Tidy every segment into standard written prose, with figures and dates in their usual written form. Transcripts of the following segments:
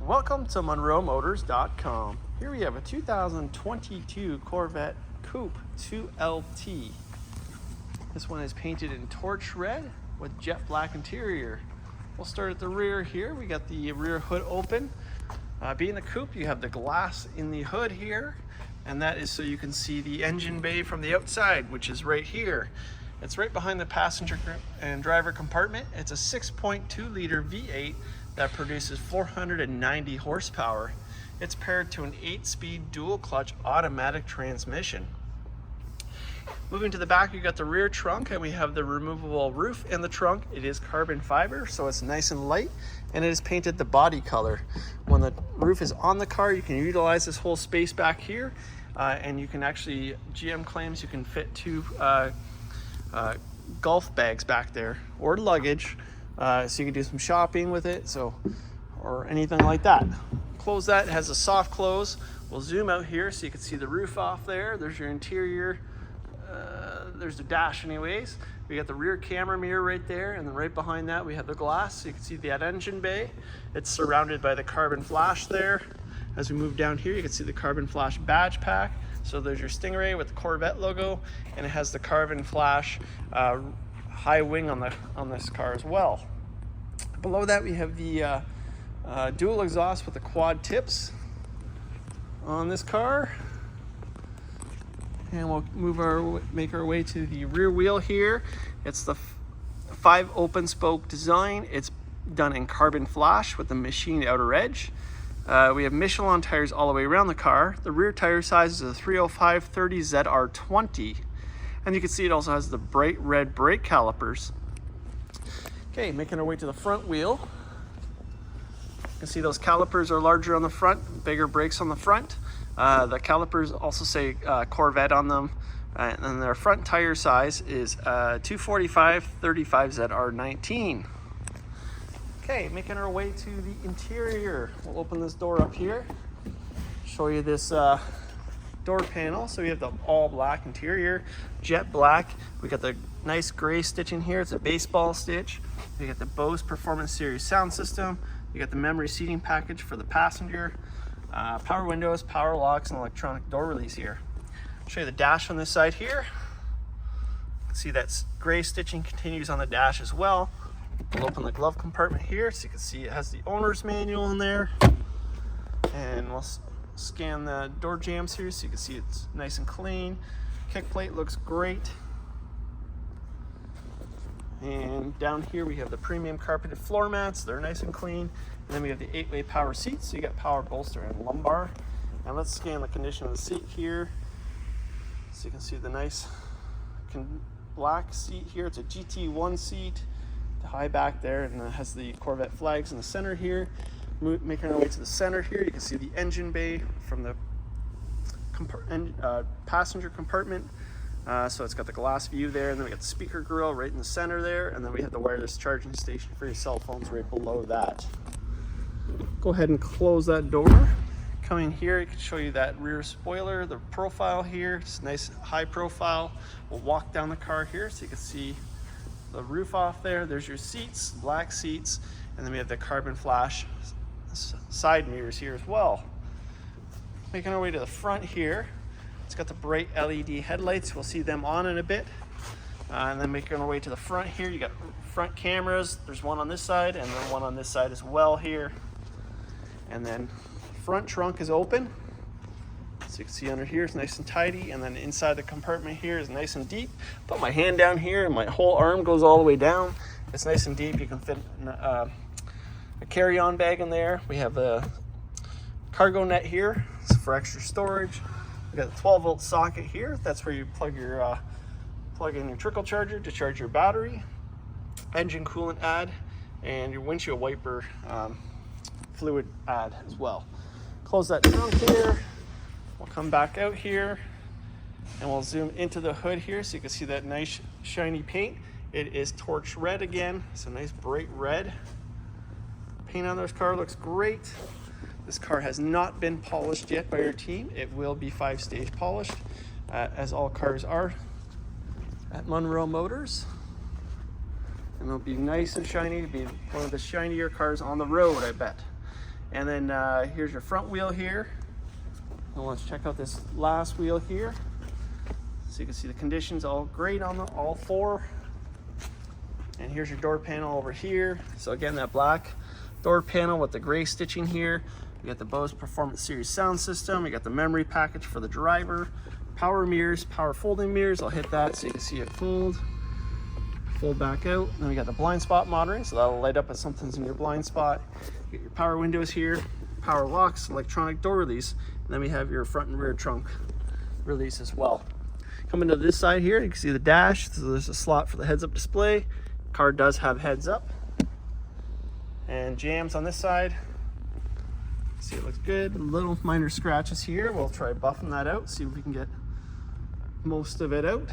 Welcome to MonroeMotors.com. Here we have a 2022 Corvette Coupe 2LT. This one is painted in torch red with jet black interior. We'll start at the rear here. We got the rear hood open. Being the coupe, you have the glass in the hood here, and that is so you can see the engine bay from the outside, which is right here. It's right behind the passenger and driver compartment. It's a 6.2 liter V8 that produces 490 horsepower. It's paired to an 8-speed dual clutch automatic transmission. Moving to the back, you got the rear trunk, and we have the removable roof in the trunk. It is carbon fiber, so it's nice and light, and it is painted the body color. When the roof is on the car, you can utilize this whole space back here, and you can actually, GM claims you can fit two golf bags back there, or luggage, so you can do some shopping with it, or anything like that. Close that. It has a soft close. We'll zoom out here so you can see the roof off there. There's your interior. There's the dash anyways. We got the rear camera mirror right there, and then right behind that we have the glass so you can see that engine bay. It's surrounded by the carbon flash there. As we move down here, you can see the carbon flash badge pack. So there's your Stingray with the Corvette logo, and it has the carbon flash high wing on this car as well. Below that we have the dual exhaust with the quad tips on this car. And we'll make our way to the rear wheel here. It's the 5 open spoke design. It's done in carbon flash with the machined outer edge. We have Michelin tires all the way around the car. The rear tire size is a 305/30 ZR20. And you can see it also has the bright red brake calipers. Okay, making our way to the front wheel. You can see those calipers are larger on the front, bigger brakes on the front. The calipers also say Corvette on them, and their front tire size is 245/35 ZR19. Okay, making our way to the interior. We'll open this door up here, show you this door panel. So we have the all black interior, jet black. We got the nice gray stitching here. It's a baseball stitch. We got the Bose Performance Series sound system. You got the memory seating package for the passenger. Power windows, power locks, and electronic door release here. I'll show you the dash on this side here. You can see that gray stitching continues on the dash as well. We'll open the glove compartment here so you can see it has the owner's manual in there. And we'll scan the door jambs here so you can see it's nice and clean. Kick plate looks great. And down here we have the premium carpeted floor mats. They're nice and clean. And then we have the 8-way power seats, so you got power bolster and lumbar. And let's scan the condition of the seat here so you can see the nice black seat here. It's a GT1 seat, the high back there, and it has the Corvette flags in the center here. Making our way to the center here, you can see the engine bay from the passenger compartment. So it's got the glass view there, and then we got the speaker grill right in the center there, and then we have the wireless charging station for your cell phones right below that. Go ahead and close that door. Coming here, it can show you that rear spoiler, the profile here. It's nice high profile. We'll walk down the car here so you can see the roof off there. There's your seats, black seats, and then we have the carbon flash side mirrors here as well. Making our way to the front here. It's got the bright LED headlights. We'll see them on in a bit. And then making our way to the front here, you got front cameras. There's one on this side and then one on this side as well here. And then front trunk is open. So you can see under here it's nice and tidy. And then inside the compartment here is nice and deep. Put my hand down here and my whole arm goes all the way down. It's nice and deep. You can fit a carry-on bag in there. We have a cargo net here for extra storage. We got a 12-volt socket here. That's where you plug in your trickle charger to charge your battery, engine coolant add, and your windshield wiper fluid add as well. Close that trunk here. We'll come back out here, and we'll zoom into the hood here so you can see that nice shiny paint. It is torch red again. It's a nice bright red. Paint on this car looks great. This car has not been polished yet by our team. It will be 5-stage polished, as all cars are at Monroe Motors. And it'll be nice and shiny. It'll be one of the shinier cars on the road, I bet. And then here's your front wheel here. And let's check out this last wheel here. So you can see the conditions all great on all four. And here's your door panel over here. So again, that black door panel with the gray stitching here. We got the Bose Performance Series sound system. We got the memory package for the driver. Power mirrors, power folding mirrors. I'll hit that so you can see it fold back out. Then we got the blind spot monitoring, so that'll light up if something's in your blind spot. You get your power windows here, power locks, electronic door release, and then we have your front and rear trunk release as well. Coming to this side here, you can see the dash. So there's a slot for the heads-up display. Car does have heads up. And jams on this side. See, it looks good. Little minor scratches here. We'll try buffing that out, see if we can get most of it out.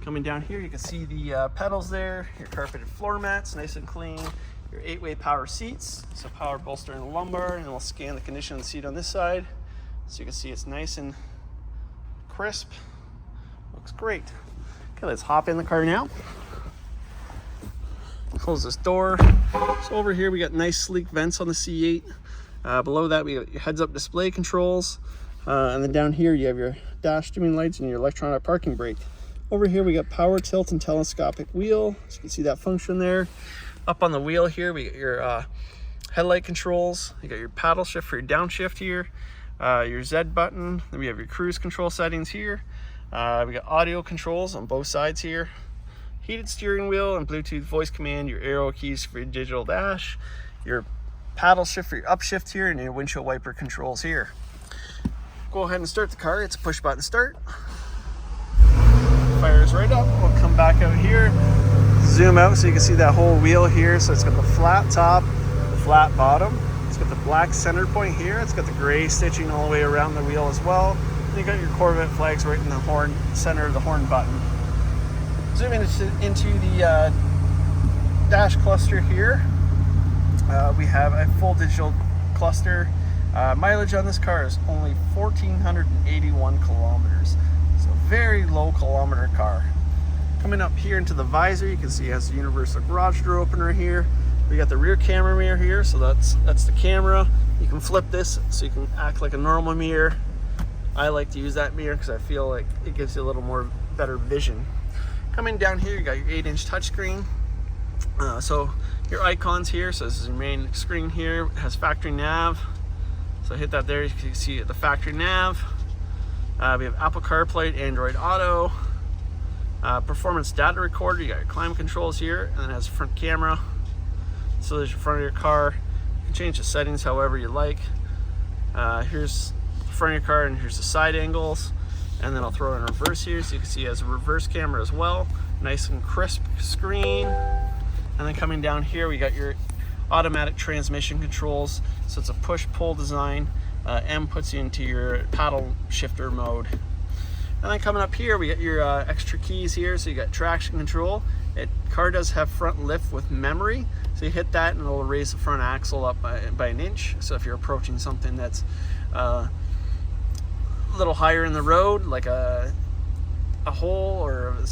Coming down here, you can see the pedals there, your carpeted floor mats, nice and clean, your 8-way power seats, so power bolster in the lumbar, and we'll scan the condition of the seat on this side. So you can see it's nice and crisp. Looks great. Okay, let's hop in the car now. Close this door. So over here we got nice sleek vents on the C8. Below that we got your heads-up display controls. And then down here you have your dash dimming lights and your electronic parking brake. Over here we got power tilt and telescopic wheel. So you can see that function there. Up on the wheel here we got your headlight controls. You got your paddle shift for your downshift here. Your Z button. Then we have your cruise control settings here. We got audio controls on both sides here. Heated steering wheel and Bluetooth voice command, your arrow keys for your digital dash, your paddle shift for your upshift here, and your windshield wiper controls here. Go ahead and start the car. It's a push button start. Fires right up. We'll come back out here, zoom out so you can see that whole wheel here. So it's got the flat top, the flat bottom. It's got the black center point here. It's got the gray stitching all the way around the wheel as well. And you got your Corvette flags right in the horn, center of the horn button. Zooming into the dash cluster here, we have a full digital cluster. Mileage on this car is only 1,481 kilometers, so very low kilometer car. Coming up here into the visor, you can see it has the universal garage door opener here. We got the rear camera mirror here, so that's the camera. You can flip this so you can act like a normal mirror. I like to use that mirror because I feel like it gives you a little more better vision. Coming down here, you got your 8-inch touchscreen. So your icons here, so this is your main screen here. It has factory nav. So hit that there, you can see the factory nav. We have Apple CarPlay, Android Auto. Performance data recorder, you got your climate controls here, and then it has a front camera. So there's your front of your car. You can change the settings however you like. Here's the front of your car, and here's the side angles. And then I'll throw in reverse here so you can see it has a reverse camera as well. Nice and crisp screen. And then coming down here, we got your automatic transmission controls. So it's a push-pull design. M puts you into your paddle shifter mode. And then coming up here, we got your extra keys here. So you got traction control. Car does have front lift with memory. So you hit that and it'll raise the front axle up by an inch. So if you're approaching something that's a little higher in the road, like a hole or a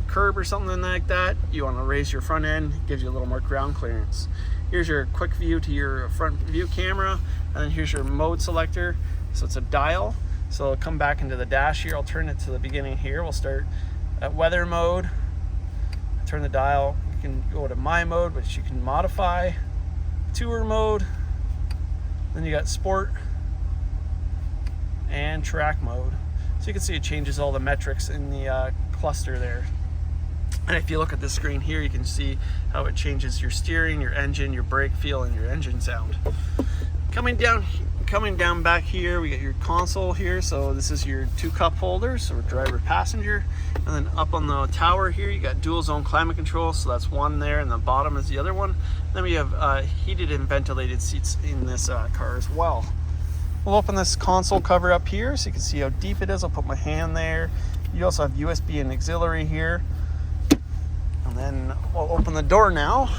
curb or something like that, you want to raise your front end, it gives you a little more ground clearance. Here's your quick view to your front view camera, and then here's your mode selector. So it's a dial, so I'll come back into the dash here. I'll turn it to the beginning here. We'll start at weather mode, turn the dial. You can go to my mode, which you can modify, tour mode, then you got sport and track mode. So you can see it changes all the metrics in the cluster there. And if you look at the screen here, you can see how it changes your steering, your engine, your brake feel, and your engine sound. Coming down back here, we got your console here. So this is your 2 cup holders, so driver, passenger. And then up on the tower here, you got dual zone climate control. So that's one there, and the bottom is the other one. And then we have heated and ventilated seats in this car as well. We'll open this console cover up here so you can see how deep it is. I'll put my hand there. You also have USB and auxiliary here. And then we'll open the door now,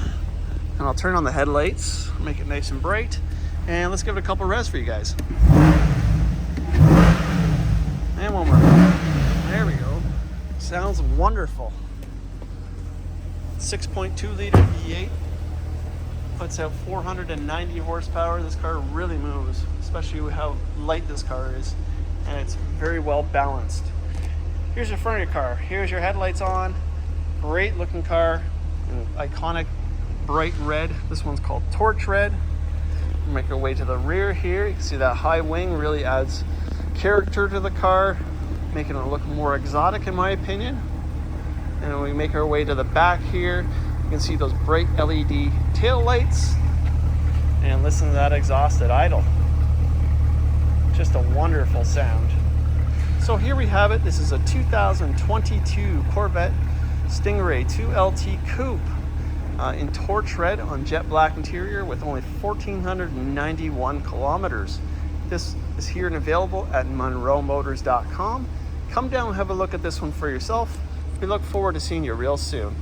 and I'll turn on the headlights, make it nice and bright, and let's give it a couple revs for you guys. And one more. There we go. Sounds wonderful. 6.2 liter V8, puts out 490 horsepower. This car really moves, especially with how light this car is, and it's very well balanced. Here's your front of your car. Here's your headlights on. Great looking car, an iconic bright red. This one's called torch red. Make our way to the rear here. You can see that high wing really adds character to the car, making it look more exotic in my opinion. And when we make our way to the back here, you can see those bright LED tail lights, and listen to that exhaust at idle. Just a wonderful sound. So here we have it. This is a 2022 Corvette Stingray 2LT Coupe in torch red on jet black interior with only 1,491 kilometers. This is here and available at monroemotors.com. Come down and have a look at this one for yourself. We look forward to seeing you real soon.